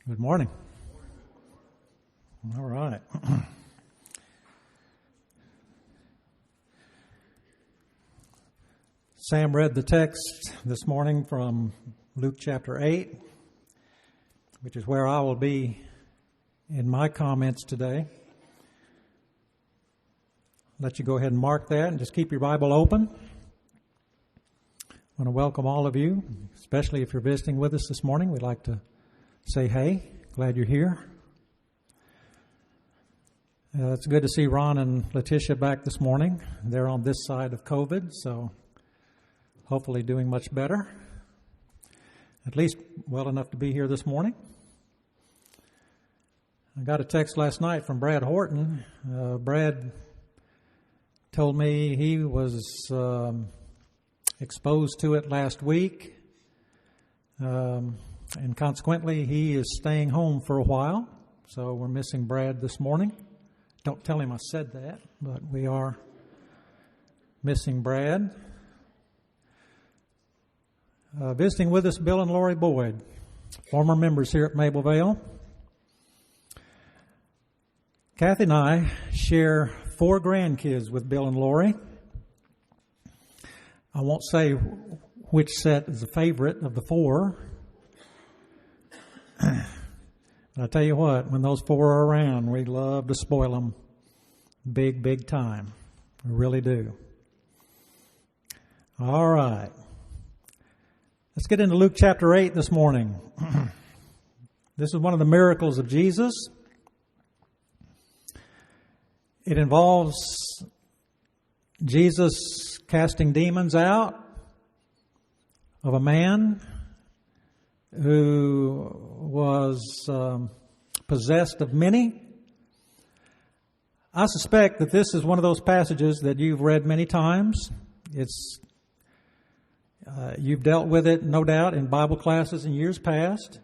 Good morning. All right. Sam read the text this morning from Luke chapter 8, which is where I will be in my comments today. Let you go ahead and mark that and just keep your Bible open. I want to welcome all of you, especially if you're visiting with us this morning. We'd like to say, hey, glad you're here. It's good to see Ron and Letitia back this morning. They're on this side of COVID, so hopefully doing much better. At least well enough to be here this morning. I got a text last night from Brad Horton. Brad told me he was exposed to it last week. And consequently, he is staying home for a while. So we're missing Brad this morning. Don't tell him I said that, but we are missing Brad. Visiting with us, Bill and Lori Boyd, former members here at Maple Vale. Kathy and I share 4 grandkids with Bill and Lori. I won't say which set is the favorite of the 4. But I tell you what, when those 4 are around, we love to spoil them big time. We really do. All right. Let's get into Luke chapter 8 this morning. This is one of the miracles of Jesus. It involves Jesus casting demons out of a man who was possessed of many. I suspect that this is one of those passages that you've read many times. You've dealt with it, no doubt, in Bible classes in years past.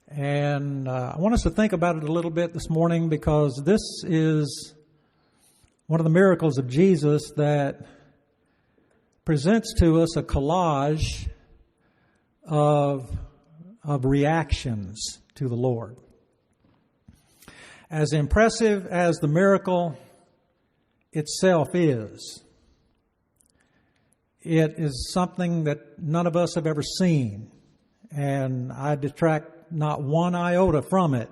And I want us to think about it a little bit this morning because this is one of the miracles of Jesus that presents to us a collage of reactions to the Lord. As impressive as the miracle itself is, it is something that none of us have ever seen, and I detract not one iota from it.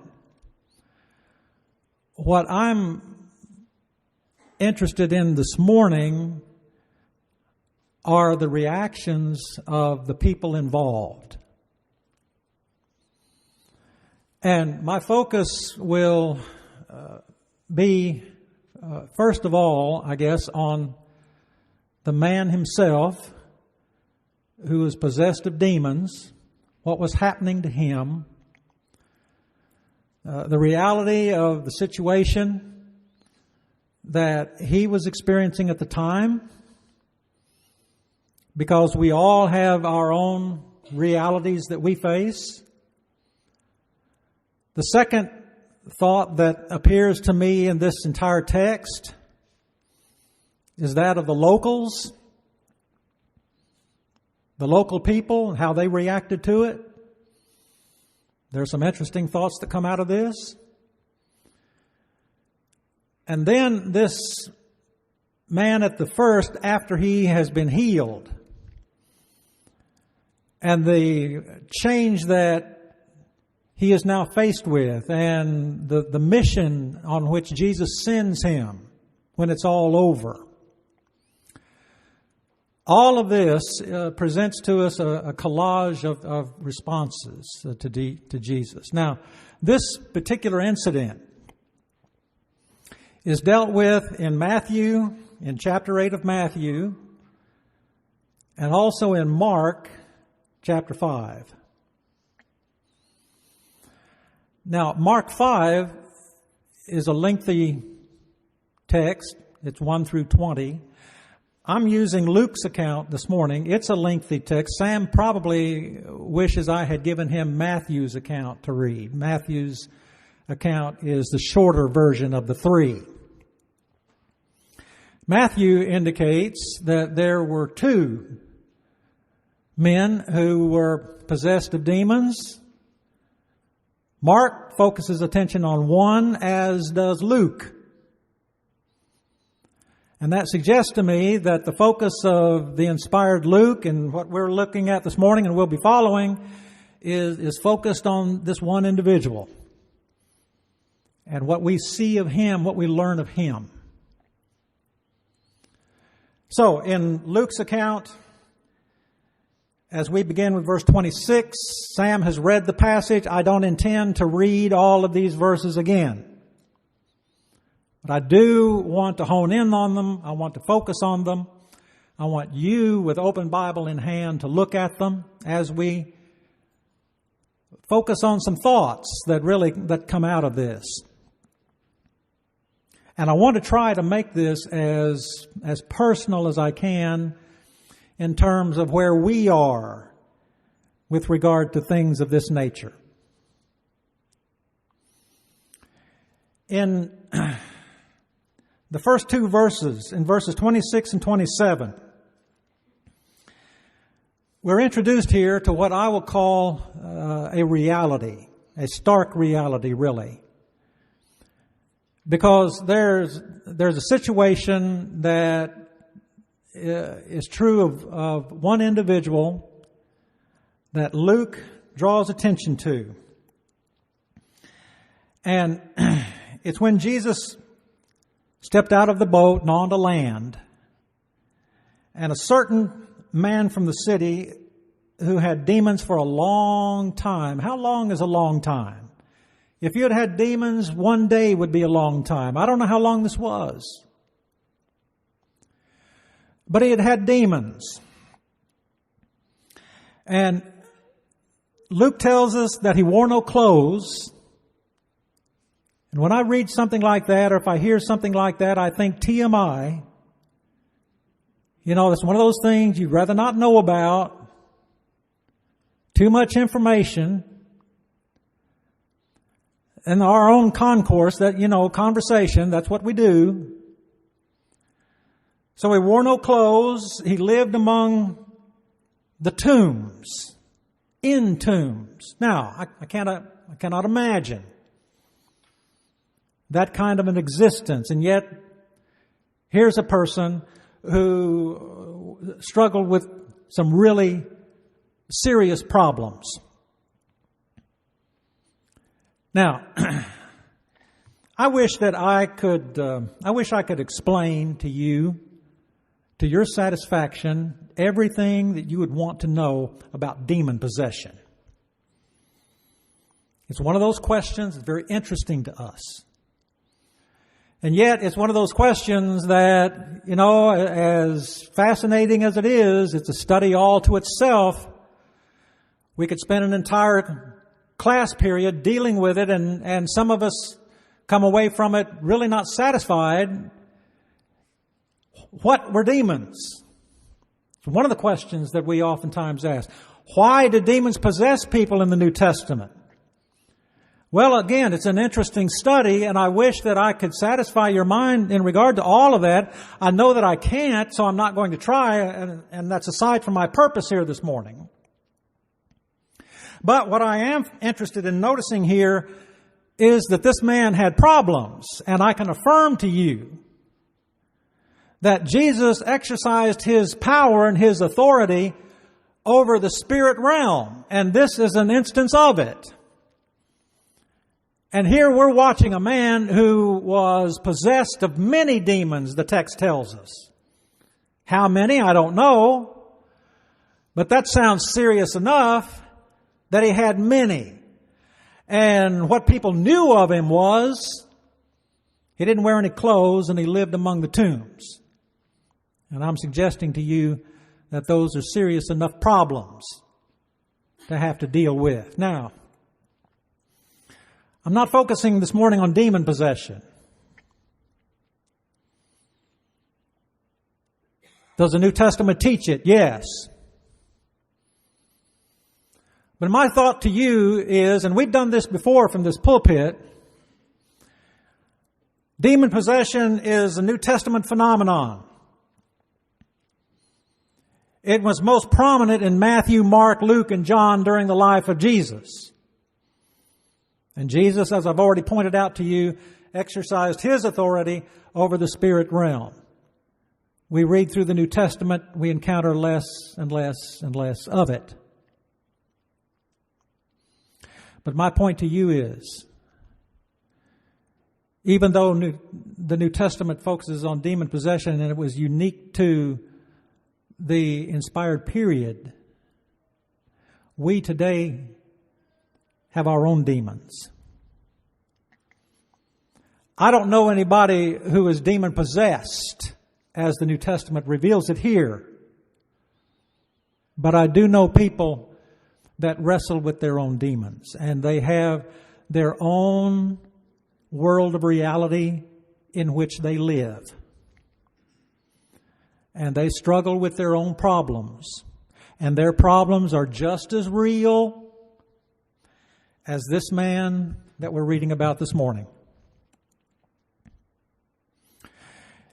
What I'm interested in this morning are the reactions of the people involved. And my focus will be, first of all, I guess, on the man himself who was possessed of demons, what was happening to him, the reality of the situation that he was experiencing at the time, because we all have our own realities that we face. The second thought that appears to me in this entire text is that of the locals, the local people, and how they reacted to it. There are some interesting thoughts that come out of this. And then this man at the first, after he has been healed, and the change that he is now faced with, and the mission on which Jesus sends him when it's all over. All of this presents to us a collage of responses to Jesus. Now, this particular incident is dealt with in Matthew, in chapter 8 of Matthew, and also in Mark chapter 5. Now, Mark 5 is a lengthy text. It's 1 through 20. I'm using Luke's account this morning. It's a lengthy text. Sam probably wishes I had given him Matthew's account to read. Matthew's account is the shorter version of the 3. Matthew indicates that there were 2 men who were possessed of demons. Mark focuses attention on one, as does Luke. And that suggests to me that the focus of the inspired Luke and what we're looking at this morning and we'll be following is focused on this one individual and what we see of him, what we learn of him. So, in Luke's account, as we begin with verse 26, Sam has read the passage. I don't intend to read all of these verses again. But I do want to hone in on them. I want to focus on them. I want you, with open Bible in hand, to look at them as we focus on some thoughts that come out of this. And I want to try to make this as personal as I can in terms of where we are with regard to things of this nature. In the first two verses, in verses 26 and 27, we're introduced here to what I will call a reality, a stark reality, really. Because there's a situation that is true of one individual that Luke draws attention to. And it's when Jesus stepped out of the boat and onto land, and a certain man from the city who had demons for a long time. How long is a long time? If you had demons, one day would be a long time. I don't know how long this was. But he had had demons. And Luke tells us that he wore no clothes. And when I read something like that, or if I hear something like that, I think TMI. You know, it's one of those things you'd rather not know about. Too much information. In our own concourse, conversation, that's what we do. So he wore no clothes. He lived among the tombs, in tombs. Now, I cannot imagine that kind of an existence. And yet, here's a person who struggled with some really serious problems. Now, I wish I could explain to you, to your satisfaction, everything that you would want to know about demon possession. It's one of those questions that's very interesting to us. And yet, it's one of those questions that, as fascinating as it is, it's a study all to itself. We could spend an entire class period dealing with it, and some of us come away from it really not satisfied. What were demons? It's one of the questions that we oftentimes ask. Why do demons possess people in the New Testament? Well, again, it's an interesting study, and I wish that I could satisfy your mind in regard to all of that. I know that I can't, so I'm not going to try, and that's aside from my purpose here this morning. But what I am interested in noticing here is that this man had problems, and I can affirm to you that Jesus exercised his power and his authority over the spirit realm, and this is an instance of it. And here we're watching a man who was possessed of many demons, the text tells us. How many, I don't know, but that sounds serious enough that he had many. And what people knew of him was he didn't wear any clothes and he lived among the tombs. And I'm suggesting to you that those are serious enough problems to have to deal with. Now, I'm not focusing this morning on demon possession. Does the New Testament teach it? Yes. But my thought to you is, and we've done this before from this pulpit, demon possession is a New Testament phenomenon. It was most prominent in Matthew, Mark, Luke, and John during the life of Jesus. And Jesus, as I've already pointed out to you, exercised His authority over the spirit realm. We read through the New Testament, we encounter less and less and less of it. But my point to you is, even though the New Testament focuses on demon possession and it was unique to the inspired period, we today have our own demons. I don't know anybody who is demon possessed as the New Testament reveals it here. But I do know people that wrestle with their own demons, and they have their own world of reality in which they live. And they struggle with their own problems. And their problems are just as real as this man that we're reading about this morning.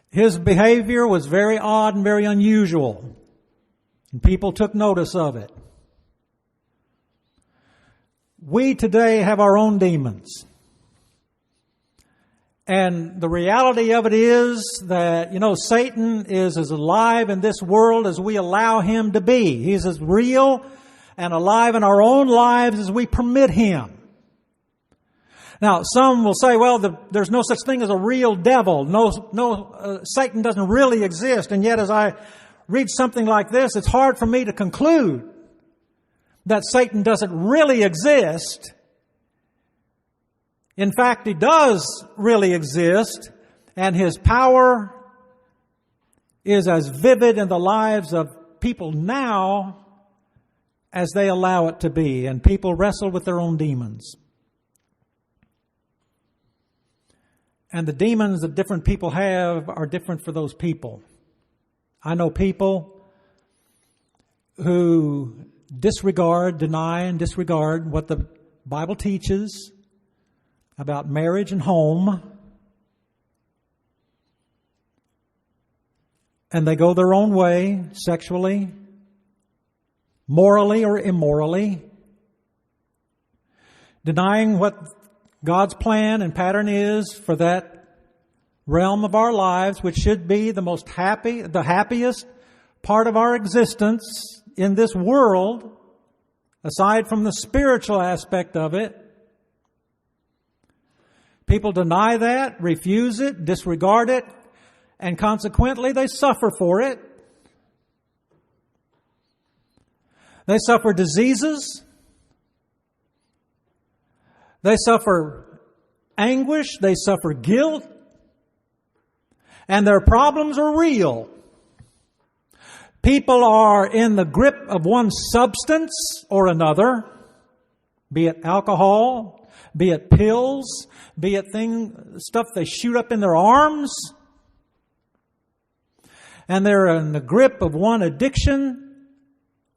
His behavior was very odd and very unusual. And people took notice of it. We today have our own demons. And the reality of it is that, Satan is as alive in this world as we allow him to be. He's as real and alive in our own lives as we permit him. Now, some will say, well, there's no such thing as a real devil. Satan doesn't really exist. And yet, as I read something like this, it's hard for me to conclude that Satan doesn't really exist. In fact, he does really exist, and his power is as vivid in the lives of people now as they allow it to be. And people wrestle with their own demons. And the demons that different people have are different for those people. I know people who deny and disregard what the Bible teaches about marriage and home. And they go their own way, sexually, morally or immorally, denying what God's plan and pattern is for that realm of our lives, which should be the happiest part of our existence in this world, aside from the spiritual aspect of it. People deny that, refuse it, disregard it, and consequently they suffer for it. They suffer diseases. They suffer anguish. They suffer guilt. And their problems are real. People are in the grip of one substance or another, be it alcohol, be it pills, be it stuff they shoot up in their arms. And they're in the grip of one addiction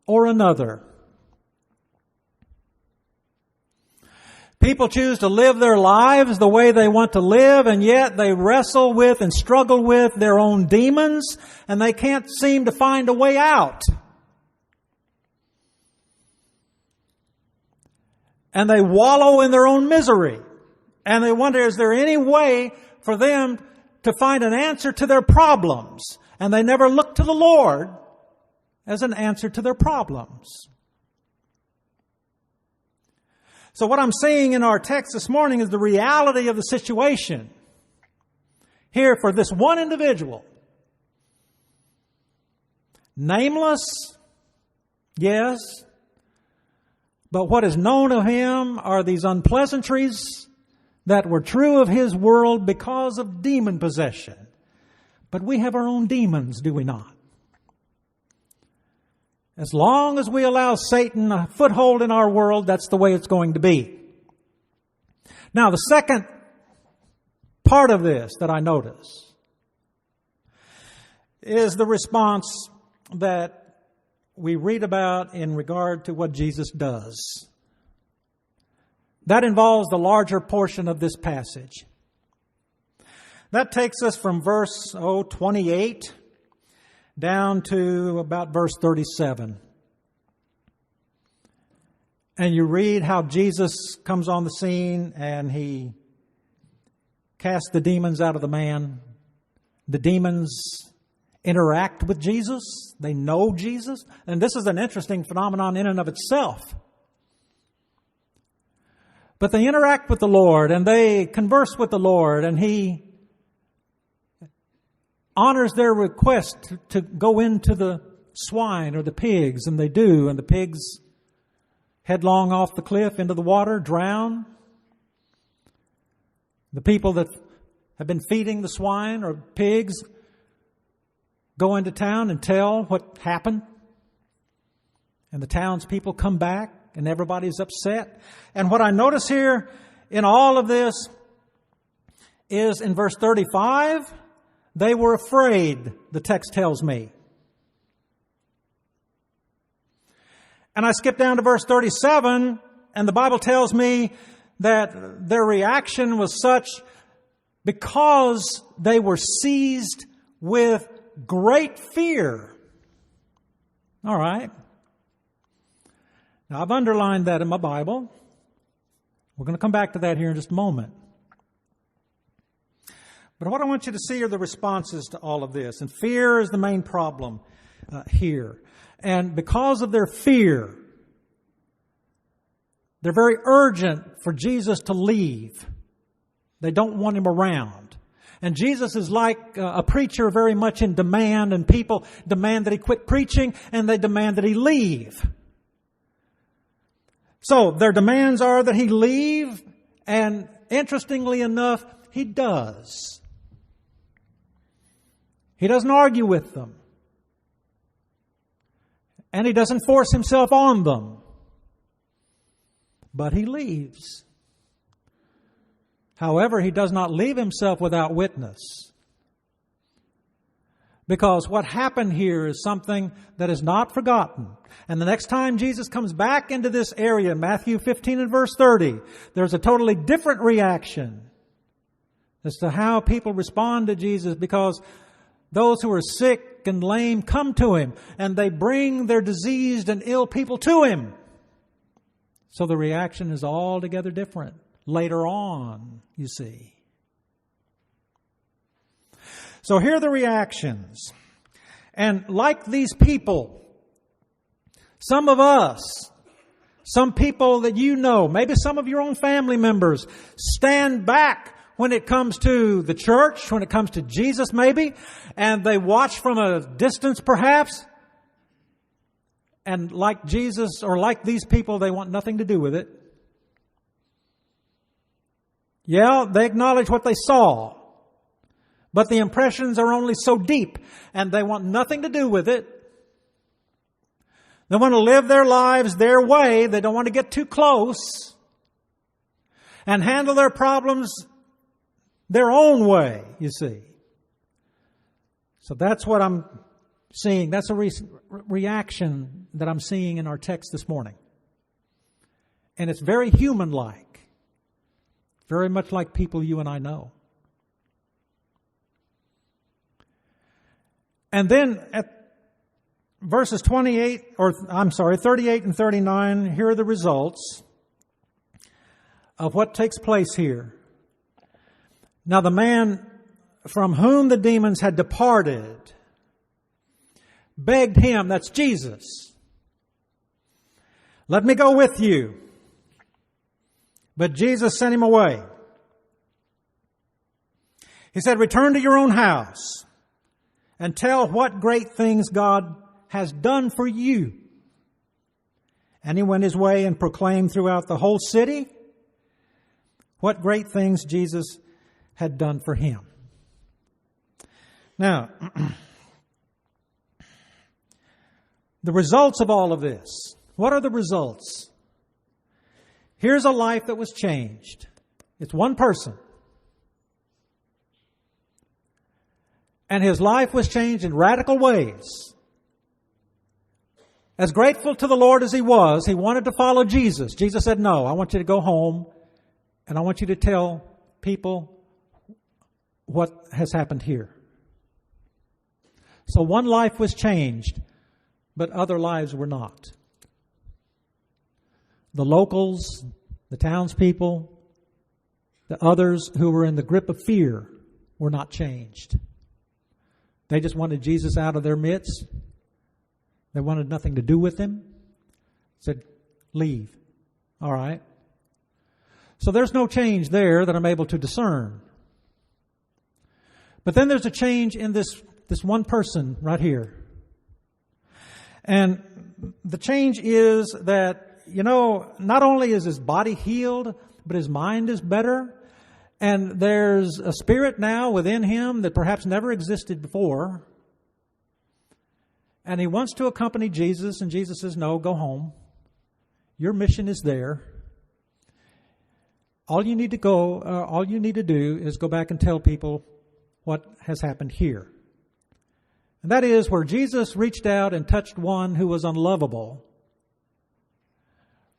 or another. People choose to live their lives the way they want to live, and yet they wrestle with and struggle with their own demons, and they can't seem to find a way out. And they wallow in their own misery. And they wonder, is there any way for them to find an answer to their problems? And they never look to the Lord as an answer to their problems. So what I'm seeing in our text this morning is the reality of the situation here for this one individual. Nameless, yes, but what is known of him are these unpleasantries that were true of his world because of demon possession. But we have our own demons, do we not? As long as we allow Satan a foothold in our world, that's the way it's going to be. Now, the second part of this that I notice is the response that we read about in regard to what Jesus does. That involves the larger portion of this passage. That takes us from verse 28 down to about verse 37. and you read how Jesus comes on the scene and he casts the demons out of the man. The demons interact with Jesus. They know Jesus. And this is an interesting phenomenon in and of itself. But they interact with the Lord and they converse with the Lord, and He honors their request to go into the swine or the pigs, and they do, and the pigs headlong off the cliff into the water, drown. The people that have been feeding the swine or pigs go into town and tell what happened. And the townspeople come back and everybody's upset. And what I notice here in all of this is in verse 35, they were afraid, the text tells me. And I skip down to verse 37, and the Bible tells me that their reaction was such because they were seized with great fear. All right. Now, I've underlined that in my Bible. We're going to come back to that here in just a moment. But what I want you to see are the responses to all of this. And fear is the main problem here. And because of their fear, they're very urgent for Jesus to leave. They don't want Him around. And Jesus is like a preacher very much in demand, and people demand that He quit preaching, and they demand that He leave. So their demands are that He leave, and interestingly enough, He does. He doesn't argue with them. And He doesn't force Himself on them. But He leaves. However, He does not leave Himself without witness. Because what happened here is something that is not forgotten. And the next time Jesus comes back into this area, Matthew 15 and verse 30, there's a totally different reaction as to how people respond to Jesus, because those who are sick and lame come to Him, and they bring their diseased and ill people to Him. So the reaction is altogether different later on, you see. So here are the reactions. And like these people, some of us, some people that you know, maybe some of your own family members, stand back when it comes to the church, when it comes to Jesus maybe, and they watch from a distance perhaps. And like Jesus, or like these people, they want nothing to do with it. Yeah, they acknowledge what they saw. But the impressions are only so deep, and they want nothing to do with it. They want to live their lives their way. They don't want to get too close and handle their problems their own way, you see. So that's what I'm seeing. That's a reaction that I'm seeing in our text this morning. And it's very human-like. Very much like people you and I know. And then at verses 38 and 39, here are the results of what takes place here. Now the man from whom the demons had departed begged Him, that's Jesus, "Let me go with you." But Jesus sent him away. He said, "Return to your own house and tell what great things God has done for you." And he went his way and proclaimed throughout the whole city what great things Jesus had done for him. Now, the results of all of this. What are the results? Here's a life that was changed. It's one person. And his life was changed in radical ways. As grateful to the Lord as he was, he wanted to follow Jesus. Jesus said, "No, I want you to go home and I want you to tell people what has happened here." So one life was changed, but other lives were not. the locals, the townspeople, the others who were in the grip of fear were not changed. They just wanted Jesus out of their midst. They wanted nothing to do with him. Said, leave. All right. So there's no change there that I'm able to discern. But then there's a change in this one person right here. And the change is that, not only is his body healed, but his mind is better. And there's a spirit now within him that perhaps never existed before. And he wants to accompany Jesus, and Jesus says, no, go home. Your mission is there. All you need to do is go back and tell people what has happened here. And that is where Jesus reached out and touched one who was unlovable.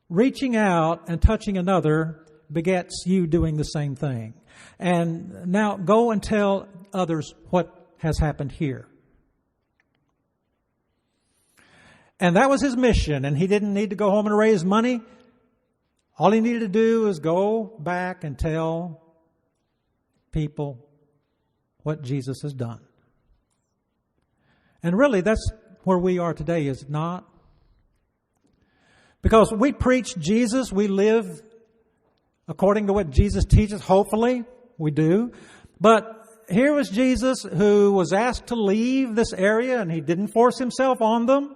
Reaching out and touching another begets you doing the same thing. And now go and tell others what has happened here. And that was his mission, and he didn't need to go home and raise money. All he needed to do was go back and tell people what Jesus has done. And really, that's where we are today, is it not? Because we preach Jesus, we live according to what Jesus teaches, hopefully we do. But here was Jesus who was asked to leave this area, and he didn't force himself on them.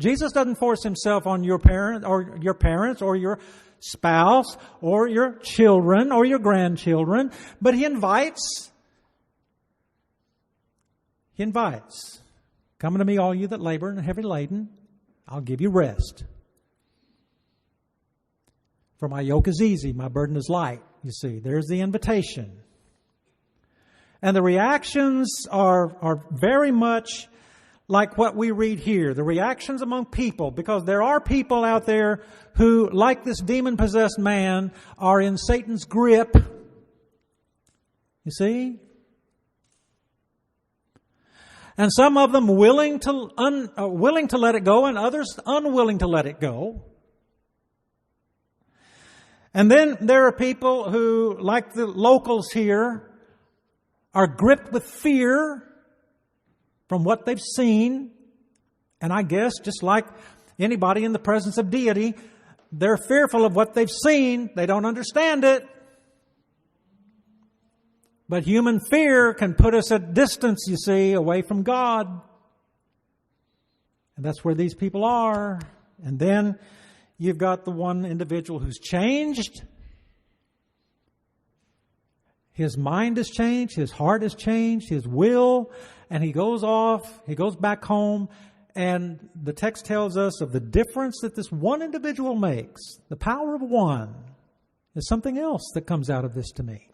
Jesus doesn't force himself on your parents or your spouse or your children or your grandchildren, but he invites. He invites. Come unto me, all you that labor and are heavy laden. I'll give you rest. For my yoke is easy, my burden is light. You see, there's the invitation. And the reactions are very much like what we read here, the reactions among people, because there are people out there who, like this demon-possessed man, are in Satan's grip. You see? And some of them willing to let it go, and others unwilling to let it go. And then there are people who, like the locals here, are gripped with fear from what they've seen. And I guess, just like anybody in the presence of deity, they're fearful of what they've seen. They don't understand it. But human fear can put us at distance, you see, away from God. And that's where these people are. And then you've got the one individual who's changed. His mind has changed, his heart has changed, his will, and he goes off, he goes back home, and the text tells us of the difference that this one individual makes. The power of one is something else that comes out of this to me.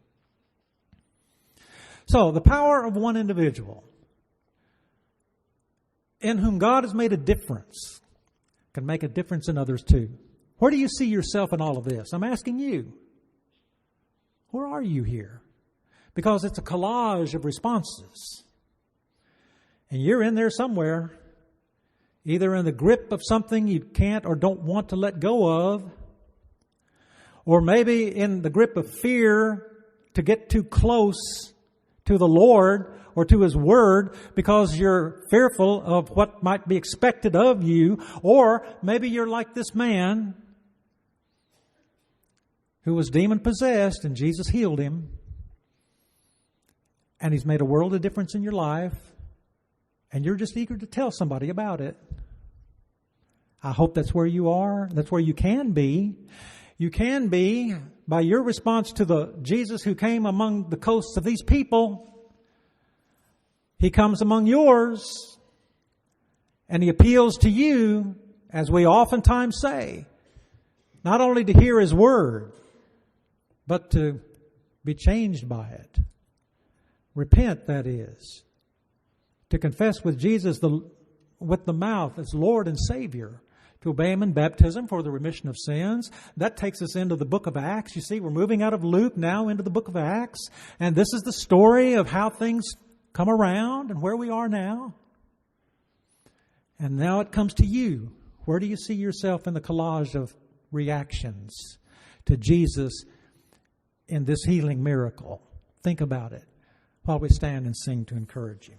So, the power of one individual in whom God has made a difference can make a difference in others too. Where do you see yourself in all of this? I'm asking you. Where are you here? Because it's a collage of responses. And you're in there somewhere, either in the grip of something you can't or don't want to let go of, or maybe in the grip of fear to get too close to the Lord or to His Word because you're fearful of what might be expected of you. Or maybe you're like this man who was demon-possessed and Jesus healed him. And He's made a world of difference in your life. And you're just eager to tell somebody about it. I hope that's where you are. That's where you can be. You can be by your response to the Jesus who came among the coasts of these people. He comes among yours. And He appeals to you, as we oftentimes say, not only to hear His Word, but to be changed by it. Repent, that is. To confess with Jesus with the mouth as Lord and Savior. To obey Him in baptism for the remission of sins. That takes us into the book of Acts. You see, we're moving out of Luke now into the book of Acts. And this is the story of how things come around and where we are now. And now it comes to you. Where do you see yourself in the collage of reactions to Jesus in this healing miracle? Think about it while we stand and sing to encourage you.